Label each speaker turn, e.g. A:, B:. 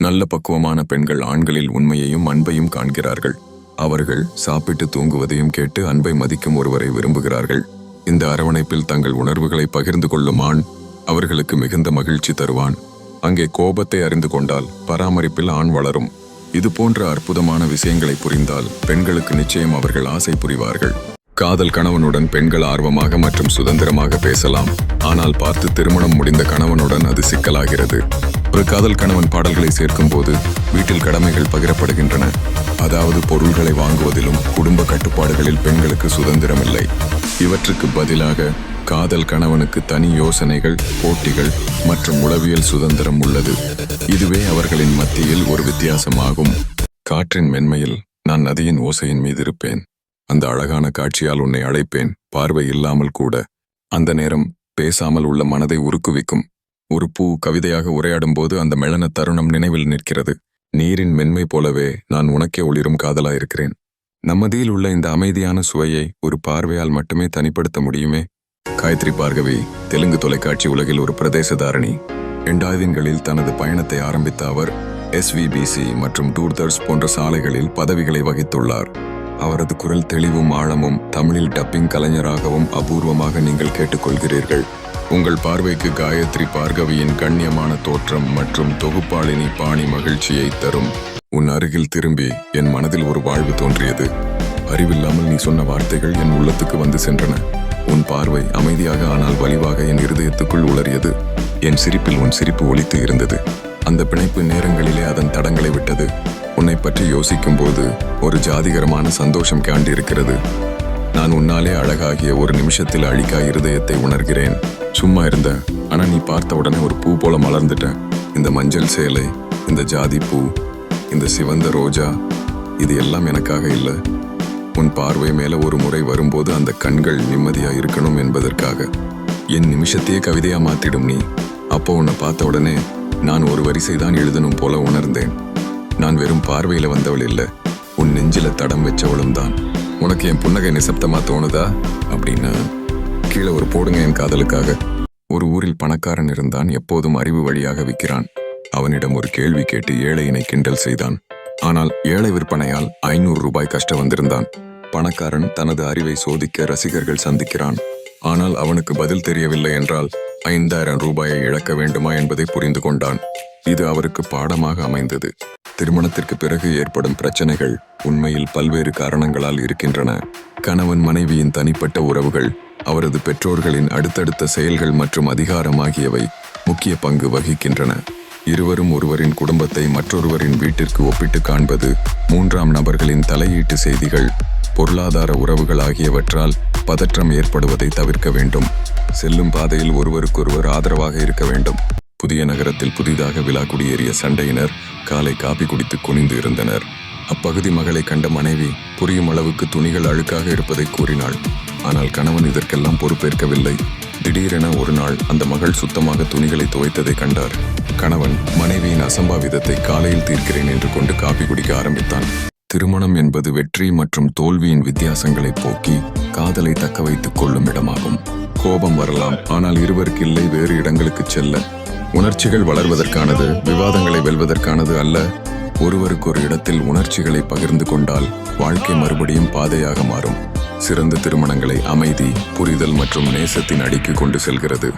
A: நல்ல பக்குவமான பெண்கள் ஆண்களில் உண்மையையும் அன்பையும் காண்கிறார்கள். அவர்கள் சாப்பிட்டு தூங்குவதையும் கேட்டு அன்பை மதிக்கும் ஒருவரை விரும்புகிறார்கள். இந்த அரவணைப்பில் தங்கள் உணர்வுகளை பகிர்ந்து கொள்ளும் ஆண் அவர்களுக்கு மிகுந்த மகிழ்ச்சி தருவான். அங்கே கோபத்தை அறிந்து கொண்டால் பராமரிப்பில் ஆண் வளரும். இது போன்ற அற்புதமான விஷயங்களை புரிந்தால் பெண்களுக்கு நிச்சயம் அவர்கள் ஆசை புரிவார்கள். காதல் கணவனுடன் பெண்கள் ஆர்வமாக மற்றும் சுதந்திரமாக பேசலாம். ஆனால் பார்த்து திருமணம் முடிந்த கணவனுடன் அது சிக்கலாகிறது. ஒரு காதல் கணவன் பாடல்களை சேர்க்கும் போது வீட்டில் கடமைகள் பகிரப்படுகின்றன. அதாவது பொருள்களை வாங்குவதிலும் குடும்ப கட்டுப்பாடுகளில் பெண்களுக்கு சுதந்திரம் இல்லை. இவற்றுக்கு பதிலாக காதல் கணவனுக்கு தனி யோசனைகள், போட்டிகள் மற்றும் உளவியல் சுதந்திரம் உள்ளது. இதுவே அவர்களின் மத்தியில் ஒரு வித்தியாசமாகும். காற்றின் மென்மையில் நான் நதியின் ஓசையின் மீது இருப்பேன். அந்த அழகான காட்சியால் உன்னை அழைப்பேன். பார்வை இல்லாமல் கூட அந்த நேரம் பேசாமல் உள்ள மனதை உருக்குவிக்கும். ஒரு பூ கவிதையாக உரையாடும் போது அந்த மெளன தருணம் நினைவில் நிற்கிறது. நீரின் மென்மை போலவே நான் உனக்கே ஒளிரும் காதலாயிருக்கிறேன். நம்மதியில் உள்ள இந்த அமைதியான சுவையை ஒரு பார்வையால் மட்டுமே தனிப்படுத்த முடியுமே. காயத்ரி பார்கவி தெலுங்கு தொலைக்காட்சி உலகில் ஒரு பிரதேசதாரணி. 2000களில் தனது பயணத்தை ஆரம்பித்த அவர் SVBC மற்றும் டூர்தர்ஸ் போன்ற சாலைகளில் பதவிகளை வகித்துள்ளார். அவரது குரல் தெளிவும் ஆழமும் தமிழில் டப்பிங் கலைஞராகவும் அபூர்வமாக நீங்கள் கேட்டுக்கொள்கிறீர்கள். உங்கள் பார்வைக்கு காயத்ரி பார்கவியின் கண்ணியமான தோற்றம் மற்றும் தொகுப்பாளினி பாணி மகிழ்ச்சியை தரும். உன் அருகில் திரும்பி என் மனதில் ஒரு வாழ்வு தோன்றியது. அறிவில்லாமல் நீ சொன்ன வார்த்தைகள் என் உள்ளத்துக்கு வந்து சென்றன. உன் பார்வை அமைதியாக ஆனால் வலிவாக என் இருதயத்துக்குள் உளறியது. என் சிரிப்பில் உன் சிரிப்பு ஒலித்து இருந்தது. அந்த பிணைப்பு நேரங்களிலே அதன் தடங்களை விட்டது. உன்னை பற்றி யோசிக்கும் போது ஒரு ஜாதிகரமான சந்தோஷம் காண்டிருக்கிறது. நான் உன்னாலே அழகாகிய ஒரு நிமிஷத்தில் அழிக்கா இருதயத்தை உணர்கிறேன். சும்மா இருந்த ஆனா நீ பார்த்த உடனே ஒரு பூ போல மலர்ந்துட்ட. இந்த மஞ்சள் சேலை, இந்த ஜாதி பூ, இந்த சிவந்த ரோஜா, இது எல்லாம் எனக்காக இல்லை. உன் பார்வை மேல ஒரு முறை வரும்போது அந்த கண்கள் நிம்மதியா இருக்கணும் என்பதற்காக. என் நிமிஷத்தையே கவிதையா மாத்திடும் நீ. அப்போ உன்னை பார்த்த உடனே நான் ஒரு வரிசைதான் எழுதணும் போல உணர்ந்தேன். நான் வெறும் பார்வையில வந்தவள் இல்லை, உன் நெஞ்சில தடம் வச்சவளும் தான். உனக்கு என் புன்னகை நிசப்தமா தோணுதா அப்படின்னா கீழே ஒரு போடுங்க என் காதலுக்காக. ஒரு ஊரில் பணக்காரன் இருந்தான். எப்போதும் அறிவு வழியாக விற்கிறான். அவனிடம் ஒரு கேள்வி கேட்டு ஏழையினை கிண்டல் செய்தான். ஆனால் ஏழை விற்பனையால் 500 ரூபாய் கஷ்டம் வந்திருந்தான். பணக்காரன் தனது அறிவை சோதிக்க ரசிகர்கள் சந்திக்கிறான். ஆனால் அவனுக்கு பதில் தெரியவில்லை என்றால் 5000 ரூபாயை இழக்க வேண்டுமா என்பதை புரிந்து கொண்டான். இது அவருக்கு பாடமாக அமைந்தது. திருமணத்திற்கு பிறகு ஏற்படும் பிரச்சனைகள் உண்மையில் பல்வேறு காரணங்களால் இருக்கின்றன. கணவன் மனைவியின் தனிப்பட்ட உறவுகள், அவரது பெற்றோர்களின் அடுத்தடுத்த செயல்கள் மற்றும் அதிகாரம் ஆகியவை முக்கிய பங்கு வகிக்கின்றன. இருவரும் ஒருவரின் குடும்பத்தை மற்றொருவரின் வீட்டிற்கு ஒப்பிட்டு காண்பது, 3ஆம் நபர்களின் தலையீட்டு செய்திகள், பொருளாதார உறவுகள் ஆகியவற்றால் பதற்றம் ஏற்படுவதை தவிர்க்க வேண்டும். செல்லும் பாதையில் ஒருவருக்கொருவர் ஆதரவாக இருக்க வேண்டும். புதிய நகரத்தில் புதிதாக விழா குடியேறிய சண்டையினர் காலை காபி குடித்து குனிந்து இருந்தனர். அப்பகுதி மகளை கண்ட மனைவி புரியும் அளவுக்கு துணிகள் அழுக்காக இருப்பதை கூறினாள். ஆனால் கணவன் இதற்கெல்லாம் பொறுப்பேற்கவில்லை. திடீரென ஒரு நாள் அந்த மகள் சுத்தமாக துணிகளை துவைத்ததை கண்டார். கணவன் மனைவியின் அசம்பாவிதத்தை காலையில் தீர்க்கிறேன் என்று கொண்டு காபி குடிக்க ஆரம்பித்தான். திருமணம் என்பது வெற்றி மற்றும் தோல்வியின் வித்தியாசங்களை போக்கி காதலை தக்க வைத்துக் கொள்ளும் இடமாகும். கோபம் வரலாம், ஆனால் இருவருக்கு இல்லை வேறு இடங்களுக்கு செல்ல. உணர்ச்சிகள் வளர்வதற்கானது, விவாதங்களை வெல்வதற்கானது அல்ல. ஒருவருக்கு ஒரு இடத்தில் உணர்ச்சிகளை பகிர்ந்து கொண்டால் வாழ்க்கை மறுபடியும் பாதையாக மாறும். சிறந்த திருமணங்களை அமைதி, புரிதல் மற்றும் நேசத்தின் அடிக்கு கொண்டு செல்கிறது.